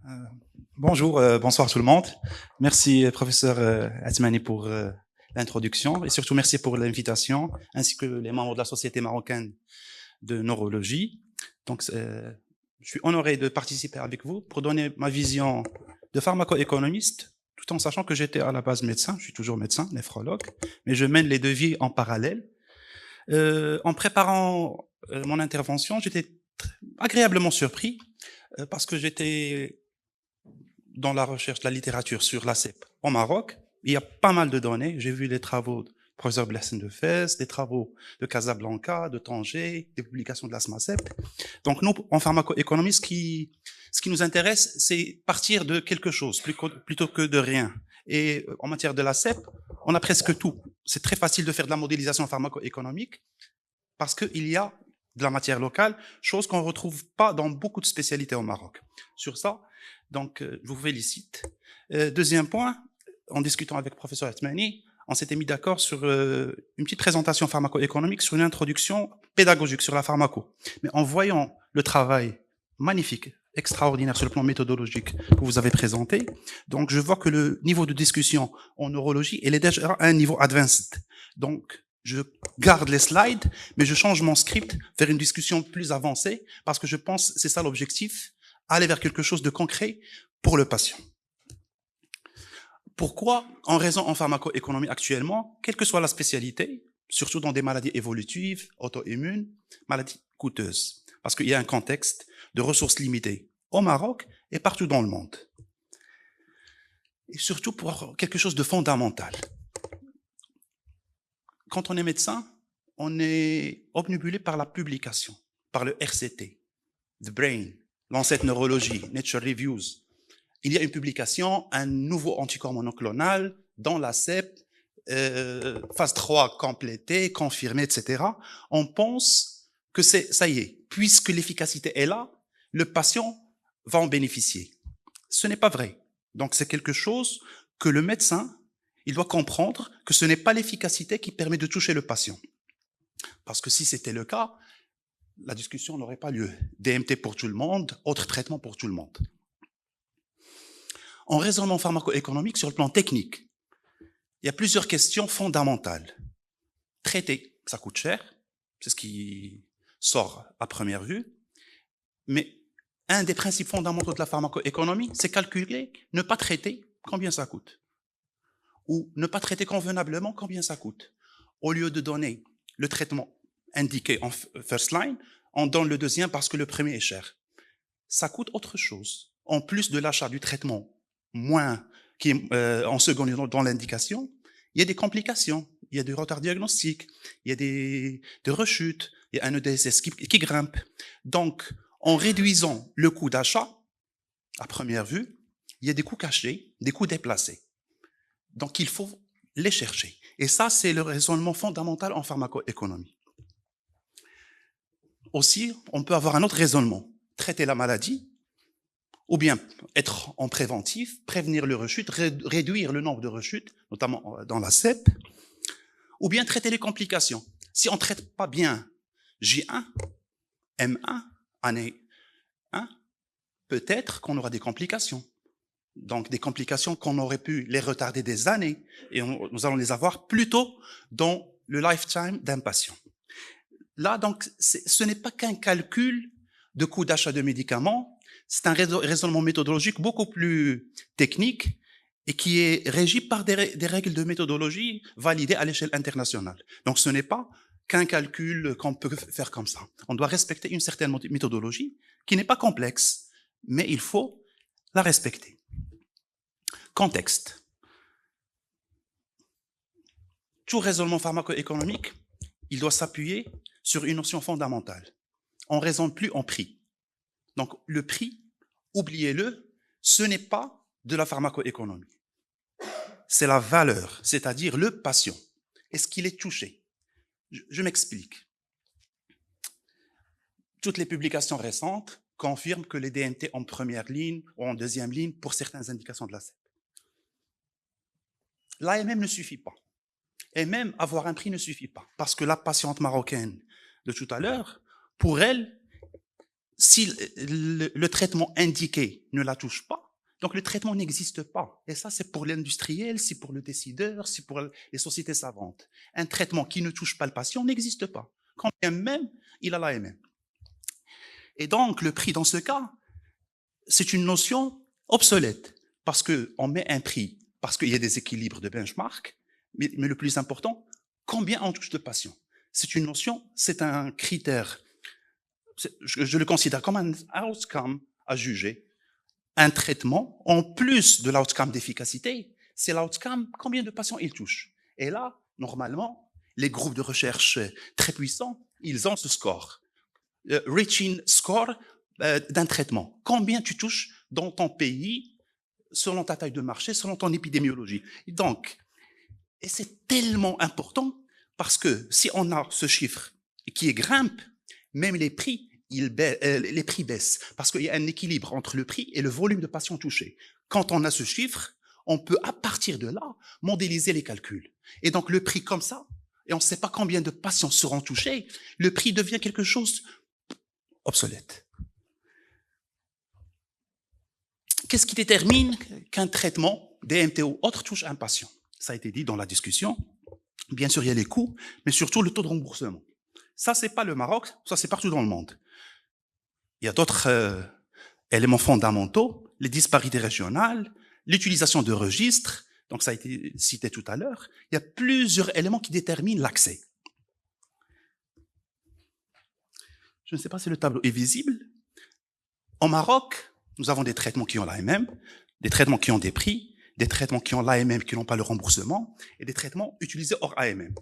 Euh, Bonjour, bonsoir tout le monde. Merci, professeur Atmani, pour l'introduction et surtout merci pour l'invitation, ainsi que les membres de la Société marocaine de neurologie. Donc, je suis honoré de participer avec vous pour donner ma vision de pharmaco-économiste, tout en sachant que j'étais à la base médecin, je suis toujours médecin, néphrologue, mais je mène les deux vies en parallèle. En préparant mon intervention, j'étais agréablement surpris parce que j'étais dans la recherche de la littérature sur la CEP au Maroc. Il y a pas mal de données. J'ai vu les travaux du professeur Blessing de Fès, des travaux de Casablanca, de Tanger, des publications de la SMACEP. Donc nous, en pharmacoéconomie, ce qui nous intéresse, c'est partir de quelque chose plutôt que de rien. Et en matière de la CEP, on a presque tout. C'est très facile de faire de la modélisation pharmacoéconomique parce qu'il y a de la matière locale, chose qu'on ne retrouve pas dans beaucoup de spécialités au Maroc. Sur ça, donc, je vous félicite. Deuxième point, en discutant avec le professeur Atmani, on s'était mis d'accord sur une petite présentation pharmacoéconomique, sur une introduction pédagogique sur la pharmaco. Mais en voyant le travail magnifique, extraordinaire sur le plan méthodologique que vous avez présenté, donc je vois que le niveau de discussion en neurologie, elle est déjà à un niveau advanced. Donc, je garde les slides, mais je change mon script vers une discussion plus avancée, parce que je pense que c'est ça l'objectif, aller vers quelque chose de concret pour le patient. Pourquoi? En raison en pharmacoéconomie actuellement, quelle que soit la spécialité, surtout dans des maladies évolutives, auto-immunes, maladies coûteuses, parce qu'il y a un contexte de ressources limitées au Maroc et partout dans le monde. Et surtout pour quelque chose de fondamental. Quand on est médecin, on est obnubilé par la publication, par le RCT, The Brain, Lancet Neurology, Nature Reviews. Il y a une publication, un nouveau anticorps monoclonal dans la CEP, phase 3 complétée, confirmée, etc. On pense que ça y est, puisque l'efficacité est là, le patient va en bénéficier. Ce n'est pas vrai. Donc c'est quelque chose que le médecin, il doit comprendre que ce n'est pas l'efficacité qui permet de toucher le patient. Parce que si c'était le cas, la discussion n'aurait pas lieu. DMT pour tout le monde, autre traitement pour tout le monde. En raisonnement pharmacoéconomique sur le plan technique, il y a plusieurs questions fondamentales. Traiter, ça coûte cher, c'est ce qui sort à première vue, mais un des principes fondamentaux de la pharmacoéconomie, c'est calculer, ne pas traiter, combien ça coûte. Ou ne pas traiter convenablement, combien ça coûte. Au lieu de donner le traitement indiqué en first line, on donne le deuxième parce que le premier est cher. Ça coûte autre chose. En plus de l'achat du traitement qui est en second lieu dans l'indication, il y a des complications, il y a du retard diagnostique, il y a des rechutes, il y a un EDSS qui grimpe. Donc, en réduisant le coût d'achat, à première vue, il y a des coûts cachés, des coûts déplacés. Donc, il faut les chercher. Et ça, c'est le raisonnement fondamental en pharmacoéconomie. Aussi, on peut avoir un autre raisonnement. Traiter la maladie, ou bien être en préventif, prévenir le rechute, réduire le nombre de rechutes, notamment dans la CEP, ou bien traiter les complications. Si on ne traite pas bien J1, M1, année 1, peut-être qu'on aura des complications. Donc des complications qu'on aurait pu les retarder des années, et nous allons les avoir plus tôt dans le lifetime d'un patient. Là, donc, ce n'est pas qu'un calcul de coût d'achat de médicaments, c'est un raisonnement méthodologique beaucoup plus technique et qui est régi par des règles de méthodologie validées à l'échelle internationale. Donc, ce n'est pas qu'un calcul qu'on peut faire comme ça. On doit respecter une certaine méthodologie qui n'est pas complexe, mais il faut la respecter. Contexte. Tout raisonnement pharmacoéconomique, il doit s'appuyer sur une notion fondamentale. On ne raisonne plus en prix. Donc, le prix, oubliez-le, ce n'est pas de la pharmacoéconomie. C'est la valeur, c'est-à-dire le patient. Est-ce qu'il est touché? Je m'explique. Toutes les publications récentes confirment que les DMT en première ligne ou en deuxième ligne pour certaines indications de la CEP. L'AMM ne suffit pas. Et même avoir un prix ne suffit pas. Parce que la patiente marocaine de tout à l'heure, pour elle, si le traitement indiqué ne la touche pas, donc le traitement n'existe pas. Et ça, c'est pour l'industriel, c'est pour le décideur, c'est pour les sociétés savantes. Un traitement qui ne touche pas le patient n'existe pas. Quand bien même, il a l'AMM. Et donc, le prix dans ce cas, c'est une notion obsolète, parce qu'on met un prix, parce qu'il y a des équilibres de benchmark, mais le plus important, combien on touche de patients. C'est une notion, c'est un critère, je le considère comme un outcome à juger. Un traitement, en plus de l'outcome d'efficacité, c'est l'outcome combien de patients il touche. Et là, normalement, les groupes de recherche très puissants, ils ont ce score. Reaching score d'un traitement. Combien tu touches dans ton pays, selon ta taille de marché, selon ton épidémiologie. Et donc, et c'est tellement important parce que si on a ce chiffre qui grimpe, même les prix, les prix baissent parce qu'il y a un équilibre entre le prix et le volume de patients touchés. Quand on a ce chiffre, on peut à partir de là modéliser les calculs. Et donc le prix comme ça, et on ne sait pas combien de patients seront touchés, le prix devient quelque chose obsolète. Qu'est-ce qui détermine qu'un traitement, DMT ou autre, touche un patient? Ça a été dit dans la discussion. Bien sûr, il y a les coûts, mais surtout le taux de remboursement. Ça, c'est pas le Maroc, ça, c'est partout dans le monde. Il y a d'autres éléments fondamentaux, les disparités régionales, l'utilisation de registres, donc ça a été cité tout à l'heure. Il y a plusieurs éléments qui déterminent l'accès. Je ne sais pas si le tableau est visible. Au Maroc, nous avons des traitements qui ont l'AMM, des traitements qui ont des prix, des traitements qui ont l'AMM qui n'ont pas le remboursement, et des traitements utilisés hors AMM,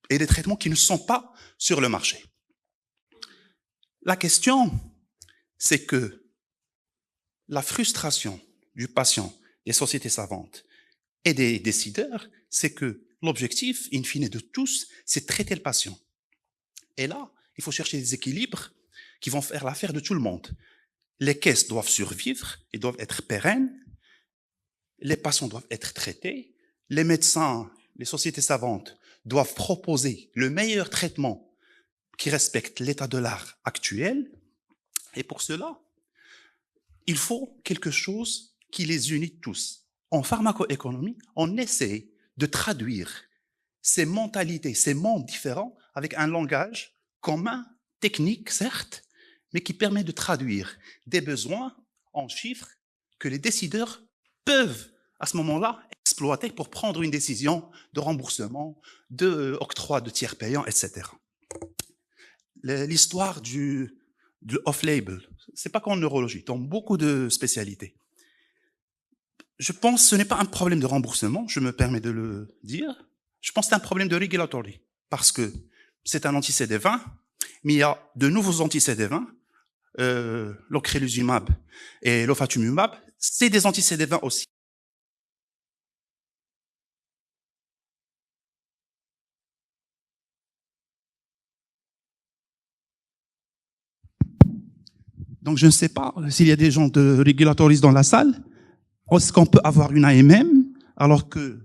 et des traitements qui ne sont pas sur le marché. La question, c'est que la frustration du patient, des sociétés savantes et des décideurs, c'est que l'objectif, in fine de tous, c'est de traiter le patient. Et là, il faut chercher des équilibres qui vont faire l'affaire de tout le monde. Les caisses doivent survivre et doivent être pérennes, les patients doivent être traités, les médecins, les sociétés savantes doivent proposer le meilleur traitement qui respecte l'état de l'art actuel, et pour cela, il faut quelque chose qui les unit tous. En pharmacoéconomie, on essaie de traduire ces mentalités, ces mondes différents avec un langage commun, technique certes, mais qui permet de traduire des besoins en chiffres que les décideurs peuvent à ce moment-là exploiter pour prendre une décision de remboursement, d'octroi de tiers payants, etc. L'histoire du off-label, c'est pas qu'en neurologie, dans beaucoup de spécialités. Je pense que ce n'est pas un problème de remboursement, je me permets de le dire. Je pense que c'est un problème de regulatory, parce que c'est un anti-CD20, mais il y a de nouveaux anti-CD20, l'ocrelizumab et l'ofatumumab, c'est des anti-CD20 aussi. Donc je ne sais pas s'il y a des gens de regulatory dans la salle. Est-ce qu'on peut avoir une AMM alors que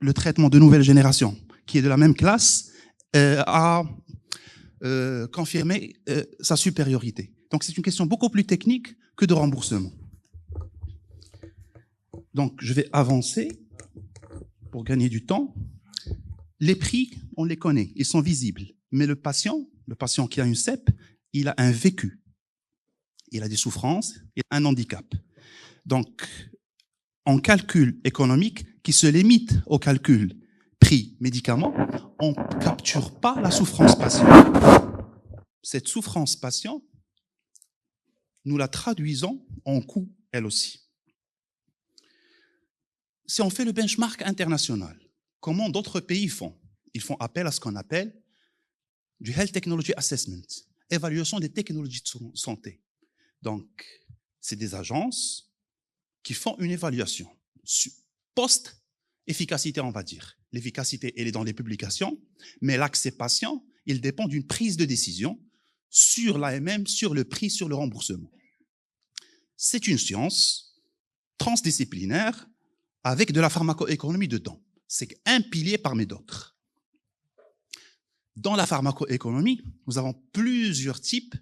le traitement de nouvelle génération, qui est de la même classe, a confirmé sa supériorité. Donc c'est une question beaucoup plus technique que de remboursement. Donc je vais avancer pour gagner du temps. Les prix, on les connaît, ils sont visibles. Mais le patient qui a une CEP, il a un vécu. Il a des souffrances, il a un handicap. Donc, en calcul économique qui se limite au calcul prix-médicament, on ne capture pas la souffrance patient. Cette souffrance patient, nous la traduisons en coût, elle aussi. Si on fait le benchmark international, comment d'autres pays font? Ils font appel à ce qu'on appelle du Health Technology Assessment, évaluation des technologies de santé. Donc, c'est des agences qui font une évaluation post-efficacité, on va dire. L'efficacité, elle est dans les publications, mais l'accès patient, il dépend d'une prise de décision sur l'AMM, sur le prix, sur le remboursement. C'est une science transdisciplinaire avec de la pharmacoéconomie dedans. C'est un pilier parmi d'autres. Dans la pharmacoéconomie, nous avons plusieurs types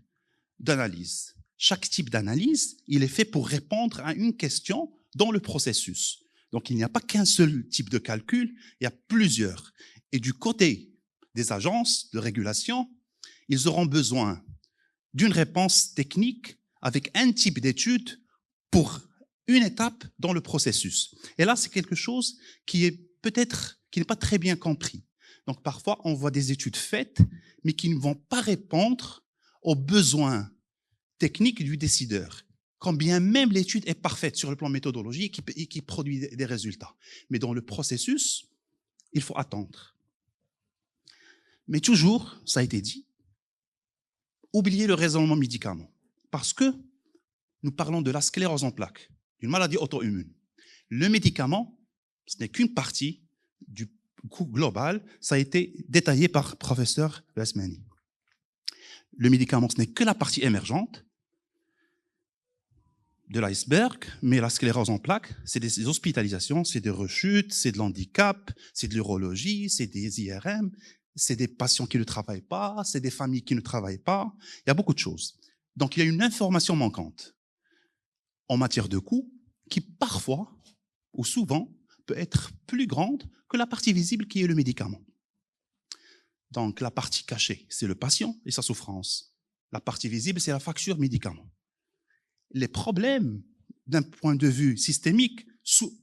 d'analyse. Chaque type d'analyse, il est fait pour répondre à une question dans le processus. Donc, il n'y a pas qu'un seul type de calcul, il y a plusieurs. Et du côté des agences de régulation, ils auront besoin d'une réponse technique avec un type d'étude pour une étape dans le processus. Et là, c'est quelque chose qui n'est pas très bien compris. Donc, parfois, on voit des études faites, mais qui ne vont pas répondre aux besoins techniques du décideur. Quand bien même l'étude est parfaite sur le plan méthodologique et qui produit des résultats. Mais dans le processus, il faut attendre. Mais toujours, ça a été dit, oubliez le raisonnement médicament. Parce que nous parlons de la sclérose en plaques, d'une maladie auto-immune. Le médicament, ce n'est qu'une partie du coût global. Ça a été détaillé par le professeur Asmani. Le médicament, ce n'est que la partie émergente de l'iceberg, mais la sclérose en plaques, c'est des hospitalisations, c'est des rechutes, c'est de l'handicap, c'est de l'urologie, c'est des IRM, c'est des patients qui ne travaillent pas, c'est des familles qui ne travaillent pas. Il y a beaucoup de choses. Donc, il y a une information manquante en matière de coûts qui parfois, ou souvent, peut être plus grande que la partie visible qui est le médicament. Donc, la partie cachée, c'est le patient et sa souffrance. La partie visible, c'est la facture médicament. Les problèmes, d'un point de vue systémique,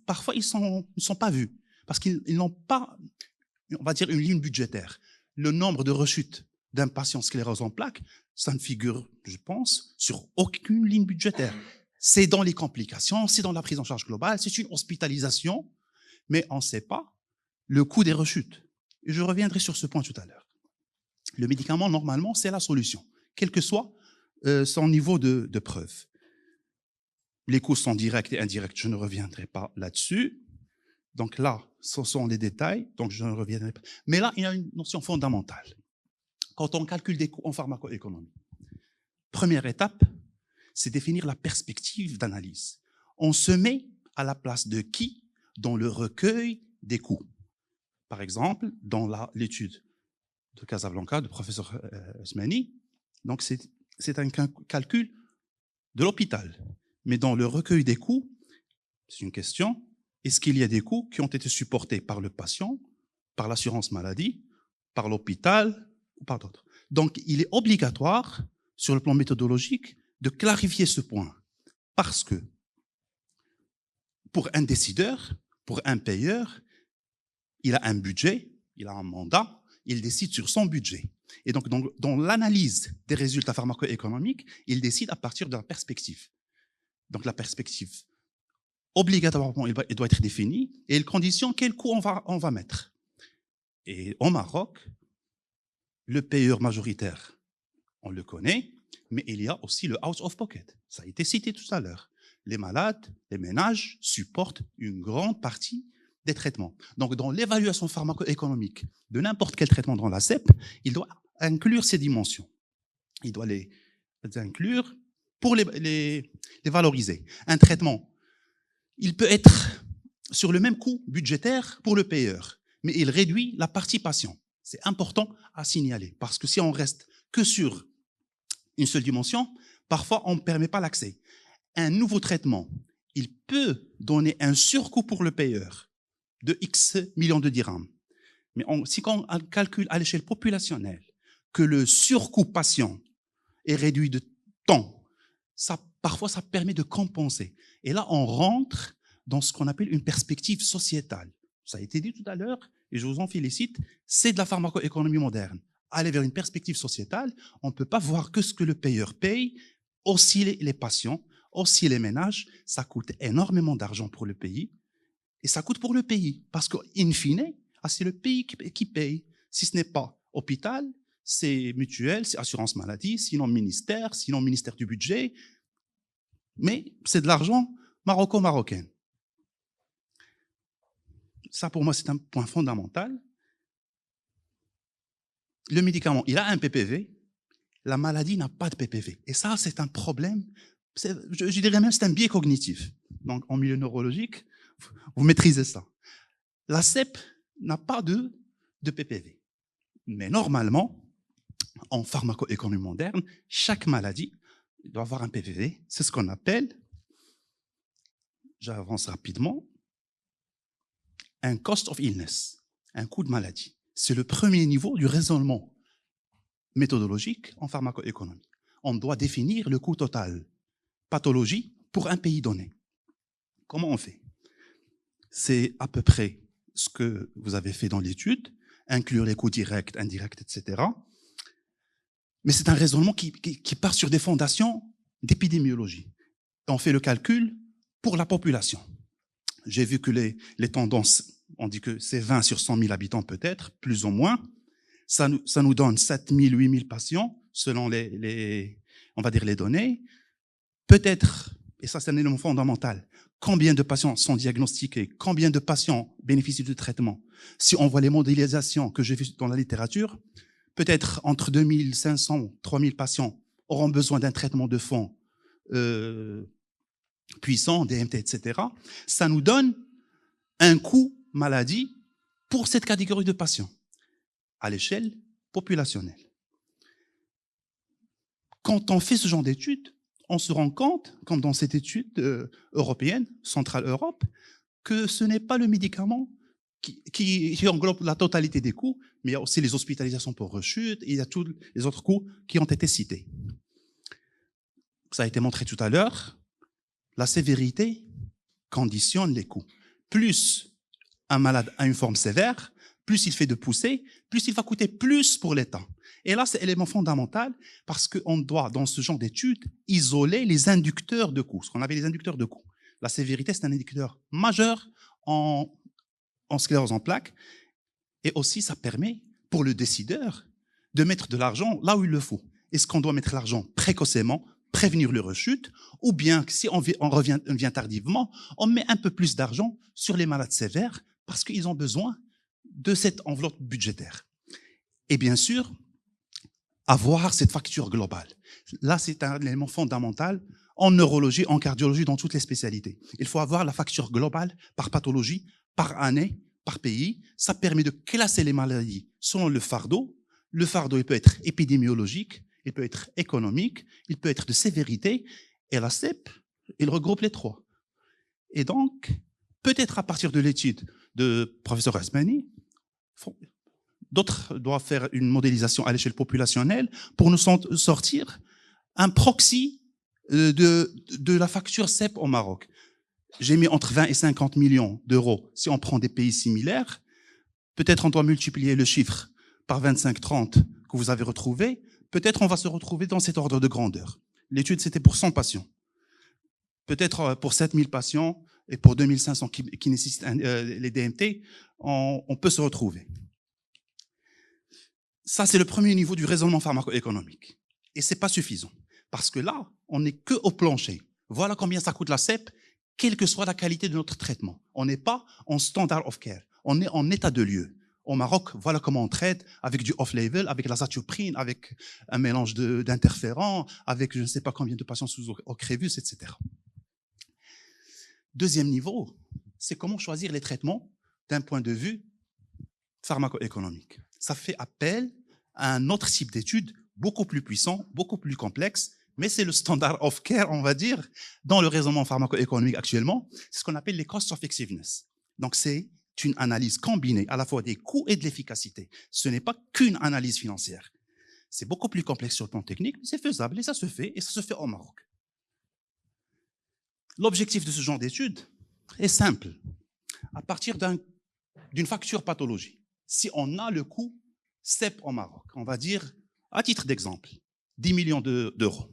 parfois, ils ne sont pas vus parce qu'ils n'ont pas, on va dire, une ligne budgétaire. Le nombre de rechutes d'un patient sclérose en plaques, ça ne figure, je pense, sur aucune ligne budgétaire. C'est dans les complications, c'est dans la prise en charge globale, c'est une hospitalisation, mais on ne sait pas le coût des rechutes. Et je reviendrai sur ce point tout à l'heure. Le médicament, normalement, c'est la solution, quel que soit son niveau de preuve. Les coûts sont directs et indirects, je ne reviendrai pas là-dessus. Donc là, ce sont les détails, donc je ne reviendrai pas. Mais là, il y a une notion fondamentale. Quand on calcule des coûts en pharmacoéconomie, première étape, c'est définir la perspective d'analyse. On se met à la place de qui dans le recueil des coûts. Par exemple, dans l'étude de Casablanca, du professeur Asmani, donc c'est un calcul de l'hôpital. Mais dans le recueil des coûts, c'est une question, est-ce qu'il y a des coûts qui ont été supportés par le patient, par l'assurance maladie, par l'hôpital ou par d'autres? Donc, il est obligatoire, sur le plan méthodologique, de clarifier ce point. Parce que, pour un décideur, pour un payeur, il a un budget, il a un mandat, il décide sur son budget. Et donc, dans l'analyse des résultats pharmacoéconomiques, il décide à partir de la perspective. Donc, la perspective, obligatoirement, elle doit être définie et elle conditionne quel coût on va mettre. Et au Maroc, le payeur majoritaire, on le connaît, mais il y a aussi le out of pocket. Ça a été cité tout à l'heure. Les malades, les ménages supportent une grande partie des traitements. Donc, dans l'évaluation pharmacoéconomique de n'importe quel traitement dans la CEP, il doit inclure ces dimensions. Il doit les inclure pour les valoriser. Un traitement, il peut être sur le même coût budgétaire pour le payeur, mais il réduit la participation. C'est important à signaler, parce que si on reste que sur une seule dimension, parfois on ne permet pas l'accès. Un nouveau traitement, il peut donner un surcoût pour le payeur de X millions de dirhams. Mais si on calcule à l'échelle populationnelle que le surcoût patient est réduit de temps, parfois ça permet de compenser. Et là, on rentre dans ce qu'on appelle une perspective sociétale. Ça a été dit tout à l'heure, et je vous en félicite, c'est de la pharmacoéconomie moderne. Aller vers une perspective sociétale, on ne peut pas voir que ce que le payeur paye, aussi les patients, aussi les ménages, ça coûte énormément d'argent pour le pays, et ça coûte pour le pays, parce qu'in fine, c'est le pays qui paye. Si ce n'est pas hôpital, c'est mutuelle, c'est assurance maladie, sinon ministère du budget, mais c'est de l'argent maroco-marocain. Ça, pour moi, c'est un point fondamental. Le médicament, il a un PPV, la maladie n'a pas de PPV. Et ça, c'est un problème, je dirais même c'est un biais cognitif. Donc, en milieu neurologique, vous maîtrisez ça. La CEP n'a pas de PPV. Mais normalement, en pharmacoéconomie moderne, chaque maladie il doit avoir un PVV. C'est ce qu'on appelle, j'avance rapidement, un cost of illness, un coût de maladie. C'est le premier niveau du raisonnement méthodologique en pharmacoéconomie. On doit définir le coût total pathologie pour un pays donné. Comment on fait? C'est à peu près ce que vous avez fait dans l'étude, inclure les coûts directs, indirects, etc. Mais c'est un raisonnement qui part sur des fondations d'épidémiologie. On fait le calcul pour la population. J'ai vu que les tendances, on dit que c'est 20 sur 100 000 habitants peut-être, plus ou moins. Ça nous donne 7 000, 8 000 patients, selon on va dire les données. Peut-être, et ça c'est un élément fondamental, combien de patients sont diagnostiqués, combien de patients bénéficient du traitement. Si on voit les modélisations que j'ai vues dans la littérature, peut-être entre 2500, 3000 patients auront besoin d'un traitement de fond puissant, DMT, etc. Ça nous donne un coût maladie pour cette catégorie de patients à l'échelle populationnelle. Quand on fait ce genre d'études, on se rend compte, comme dans cette étude européenne, Centrale Europe, que ce n'est pas le médicament qui englobe la totalité des coûts, mais il y a aussi les hospitalisations pour rechute, et il y a tous les autres coûts qui ont été cités. Ça a été montré tout à l'heure, la sévérité conditionne les coûts. Plus un malade a une forme sévère, plus il fait de poussées, plus il va coûter plus pour l'État. Et là, c'est l'élément fondamental parce qu'on doit, dans ce genre d'études, isoler les inducteurs de coûts, ce qu'on appelle les inducteurs de coûts. La sévérité, c'est un indicateur majeur en sclérose en plaques. Et aussi, ça permet pour le décideur de mettre de l'argent là où il le faut. Est-ce qu'on doit mettre l'argent précocement, prévenir le rechute, ou bien si on vient tardivement, on met un peu plus d'argent sur les malades sévères parce qu'ils ont besoin de cette enveloppe budgétaire. Et bien sûr, avoir cette facture globale. Là, c'est un élément fondamental en neurologie, en cardiologie, dans toutes les spécialités. Il faut avoir la facture globale par pathologie, par année, par pays. Ça permet de classer les maladies selon le fardeau. Le fardeau, il peut être épidémiologique, il peut être économique, il peut être de sévérité. Et la CEP, il regroupe les trois. Et donc, peut-être à partir de l'étude de professeur Asmani, d'autres doivent faire une modélisation à l'échelle populationnelle pour nous sortir un proxy de la facture CEP au Maroc. J'ai mis entre 20 et 50 millions d'euros. Si on prend des pays similaires, peut-être on doit multiplier le chiffre par 25-30 que vous avez retrouvé. Peut-être on va se retrouver dans cet ordre de grandeur. L'étude, c'était pour 100 patients. Peut-être pour 7000 patients et pour 2500 qui nécessitent les DMT, on peut se retrouver. Ça, c'est le premier niveau du raisonnement pharmacoéconomique. Et c'est pas suffisant. Parce que là, on n'est que au plancher. Voilà combien ça coûte la CEP, quelle que soit la qualité de notre traitement. On n'est pas en standard of care. On est en état de lieu. Au Maroc, voilà comment on traite, avec du off-label, avec la zatioprine, avec un mélange d'interférents, avec je ne sais pas combien de patients sous Ocrevus, etc. Deuxième niveau, c'est comment choisir les traitements d'un point de vue pharmacoéconomique. Ça fait appel à un autre type d'étude beaucoup plus puissant, beaucoup plus complexe, mais c'est le standard of care, on va dire, dans le raisonnement pharmacoéconomique actuellement. C'est ce qu'on appelle les cost of effectiveness. Donc, c'est une analyse combinée à la fois des coûts et de l'efficacité. Ce n'est pas qu'une analyse financière. C'est beaucoup plus complexe sur le plan technique, mais c'est faisable et ça se fait au Maroc. L'objectif de ce genre d'étude est simple. À partir d'une facture pathologie, si on a le coût CEP au Maroc, on va dire, à titre d'exemple, 10 millions d'euros.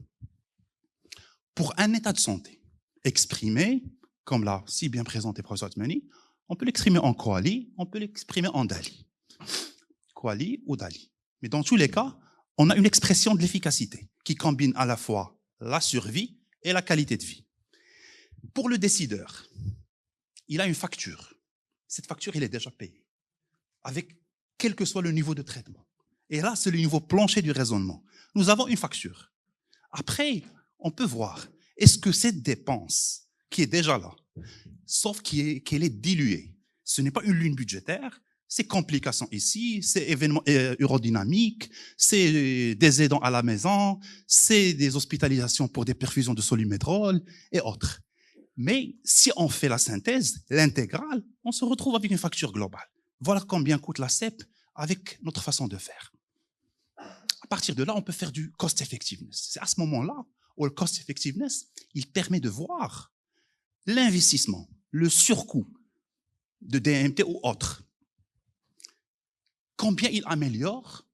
Pour un état de santé exprimé, comme l'a si bien présenté professeur Atmani, on peut l'exprimer en QALY, on peut l'exprimer en DALY. QALY ou DALY. Mais dans tous les cas, on a une expression de l'efficacité qui combine à la fois la survie et la qualité de vie. Pour le décideur, il a une facture. Cette facture, il est déjà payée, avec quel que soit le niveau de traitement. Et là, c'est le niveau plancher du raisonnement. Nous avons une facture. Après, on peut voir, est-ce que cette dépense qui est déjà là, sauf qu'elle est diluée, ce n'est pas une ligne budgétaire, C'est complications ici, c'est événements urodynamiques, c'est des aidants à la maison, c'est des hospitalisations pour des perfusions de solumédrol et autres. Mais si on fait la synthèse, l'intégrale, on se retrouve avec une facture globale. Voilà combien coûte la CEP avec notre façon de faire. À partir de là, on peut faire du cost effectiveness. C'est à ce moment-là où le cost effectiveness, il permet de voir l'investissement, le surcoût de DMT ou autre. Combien il améliore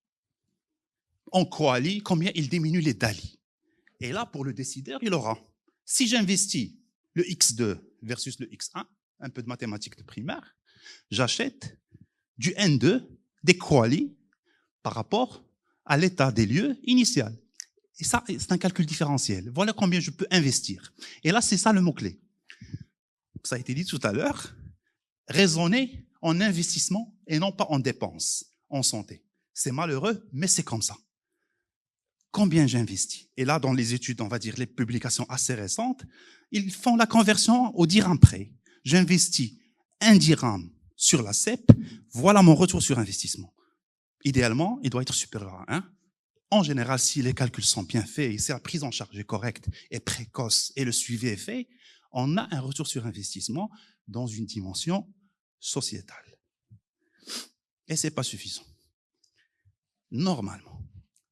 en quali, combien il diminue les DALI. Et là, pour le décideur, il aura, si j'investis le X2 versus le X1, un peu de mathématiques de primaire, j'achète du N2, des quali, par rapport à l'état des lieux initial. Et ça, c'est un calcul différentiel. Voilà combien je peux investir. Et là, c'est ça le mot-clé. Ça a été dit tout à l'heure, raisonner en investissement et non pas en dépenses en santé. C'est malheureux, mais c'est comme ça. Combien j'investis? Et là, dans les études, on va dire les publications assez récentes, ils font la conversion au dirham près. J'investis 1 dirham sur la CEP, voilà mon retour sur investissement. Idéalement, il doit être supérieur à 1. En général, si les calculs sont bien faits et si la prise en charge est correcte et précoce et le suivi est fait, on a un retour sur investissement dans une dimension sociétale. Et ce n'est pas suffisant. Normalement,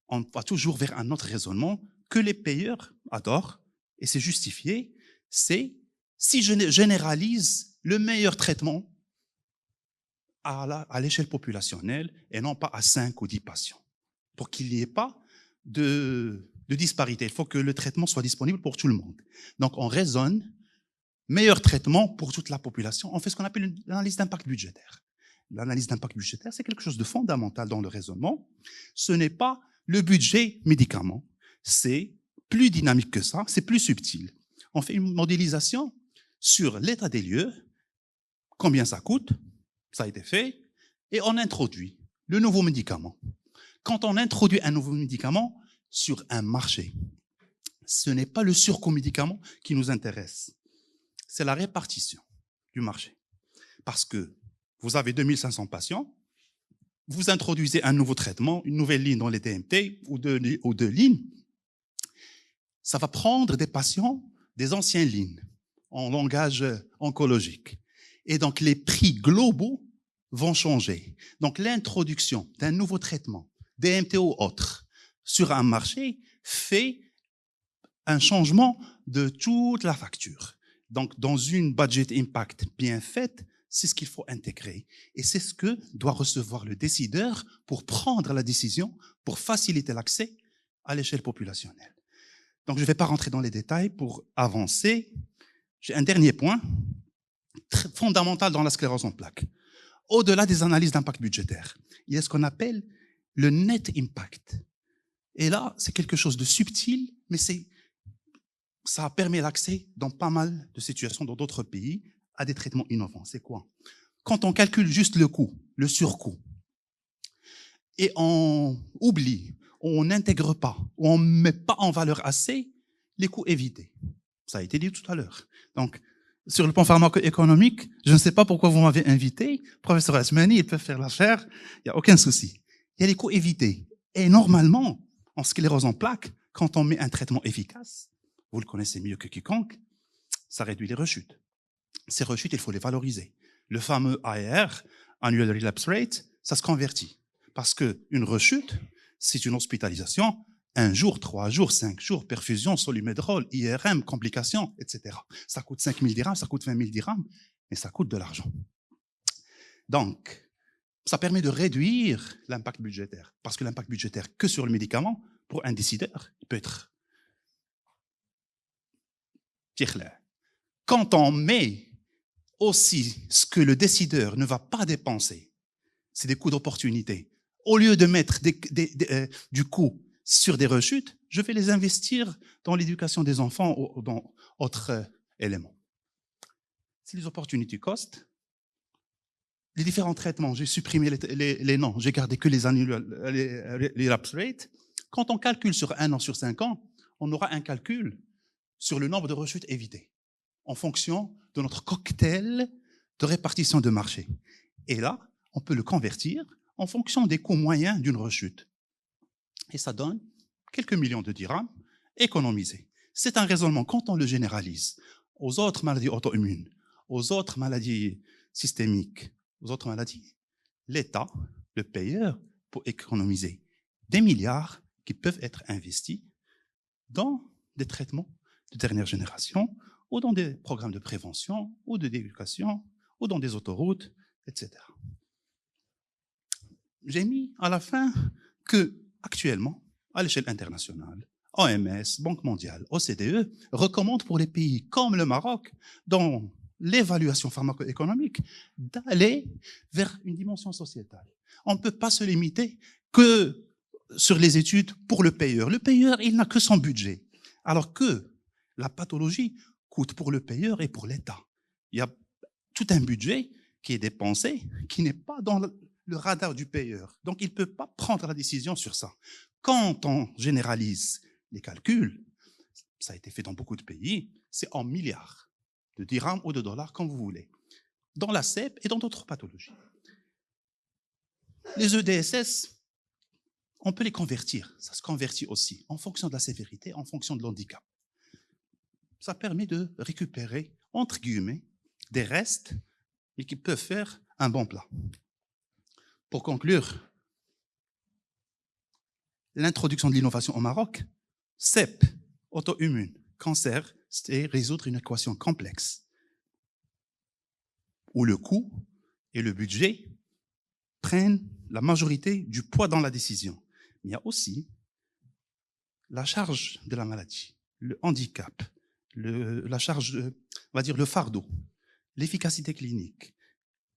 on va toujours vers un autre raisonnement que les payeurs adorent, et c'est justifié, c'est si je généralise le meilleur traitement à l'échelle populationnelle et non pas à 5 ou 10 patients. Pour qu'il n'y ait pas de disparité, il faut que le traitement soit disponible pour tout le monde. Donc on raisonne meilleur traitement pour toute la population. On fait ce qu'on appelle l'analyse d'impact budgétaire. L'analyse d'impact budgétaire, c'est quelque chose de fondamental dans le raisonnement. Ce n'est pas le budget médicament, c'est plus dynamique que ça, c'est plus subtil. On fait une modélisation sur l'état des lieux, combien ça coûte, ça a été fait, et on introduit le nouveau médicament. Quand on introduit un nouveau médicament sur un marché, ce n'est pas le surcoût médicament qui nous intéresse, c'est la répartition du marché. Parce que vous avez 2500 patients, vous introduisez un nouveau traitement, une nouvelle ligne dans les TMT ou deux lignes, ça va prendre des patients des anciennes lignes en langage oncologique. Et donc les prix globaux vont changer. Donc l'introduction d'un nouveau traitement, DMT ou autre, sur un marché fait un changement de toute la facture. Donc dans une budget impact bien faite, c'est ce qu'il faut intégrer. Et c'est ce que doit recevoir le décideur pour prendre la décision, pour faciliter l'accès à l'échelle populationnelle. Donc, je ne vais pas rentrer dans les détails pour avancer. J'ai un dernier point, très fondamental dans la sclérose en plaques. Au-delà des analyses d'impact budgétaire, il y a ce qu'on appelle le net impact. Et là, c'est quelque chose de subtil, mais ça permet l'accès dans pas mal de situations dans d'autres pays à des traitements innovants. C'est quoi? Quand on calcule juste le coût, le surcoût, et on oublie, on n'intègre pas, ou on ne met pas en valeur assez les coûts évités. Ça a été dit tout à l'heure. Donc, sur le plan pharmaco-économique, je ne sais pas pourquoi vous m'avez invité. Professeur Asmani, il peut faire l'affaire, il n'y a aucun souci. Il y a les coûts évités. Et normalement, en sclérose en plaques, quand on met un traitement efficace, vous le connaissez mieux que quiconque, ça réduit les rechutes. Ces rechutes, il faut les valoriser. Le fameux ARR, Annual Relapse Rate, ça se convertit. Parce qu'une rechute, c'est une hospitalisation, 1 jour, 3 jours, 5 jours, perfusion, solumédrol, IRM, complications, etc. Ça coûte 5 000 dirhams, ça coûte 20 000 dirhams, mais ça coûte de l'argent. Donc, ça permet de réduire l'impact budgétaire. Parce que l'impact budgétaire que sur le médicament, pour un décideur, il peut être clair. Quand on met aussi ce que le décideur ne va pas dépenser, c'est des coûts d'opportunité. Au lieu de mettre du coût sur des rechutes, je vais les investir dans l'éducation des enfants ou dans autres éléments. Si les opportunités cost, les différents traitements, j'ai supprimé les noms, j'ai gardé que les lapse rates. Quand on calcule sur 1 an, sur 5 ans, on aura un calcul sur le nombre de rechutes évitées en fonction de notre cocktail de répartition de marché. Et là, on peut le convertir en fonction des coûts moyens d'une rechute. Et ça donne quelques millions de dirhams économisés. C'est un raisonnement, quand on le généralise aux autres maladies auto-immunes, aux autres maladies systémiques, aux autres maladies, l'État, le payeur, pour économiser des milliards qui peuvent être investis dans des traitements de dernière génération ou dans des programmes de prévention ou d'éducation ou dans des autoroutes, etc. J'ai mis à la fin que, actuellement, à l'échelle internationale, OMS, Banque mondiale, OCDE recommandent pour les pays comme le Maroc, dans l'évaluation pharmacoéconomique, d'aller vers une dimension sociétale. On ne peut pas se limiter que sur les études pour le payeur. Le payeur, il n'a que son budget, alors que la pathologie coûte pour le payeur et pour l'État. Il y a tout un budget qui est dépensé, qui n'est pas dans le radar du payeur. Donc, il ne peut pas prendre la décision sur ça. Quand on généralise les calculs, ça a été fait dans beaucoup de pays, c'est en milliards de dirhams ou de dollars, comme vous voulez, dans la CEP et dans d'autres pathologies. Les EDSS, on peut les convertir, ça se convertit aussi, en fonction de la sévérité, en fonction de l'handicap. Ça permet de récupérer, entre guillemets, des restes, mais qui peuvent faire un bon plat. Pour conclure, l'introduction de l'innovation au Maroc, CEP, auto-immune, cancer, c'est résoudre une équation complexe où le coût et le budget prennent la majorité du poids dans la décision. Mais il y a aussi la charge de la maladie, le handicap, la charge, on va dire le fardeau, l'efficacité clinique,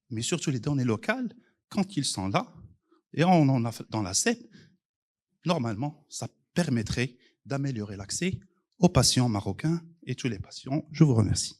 mais surtout les données locales, quand ils sont là, et on en a dans la CEP, normalement, ça permettrait d'améliorer l'accès aux patients marocains et tous les patients. Je vous remercie.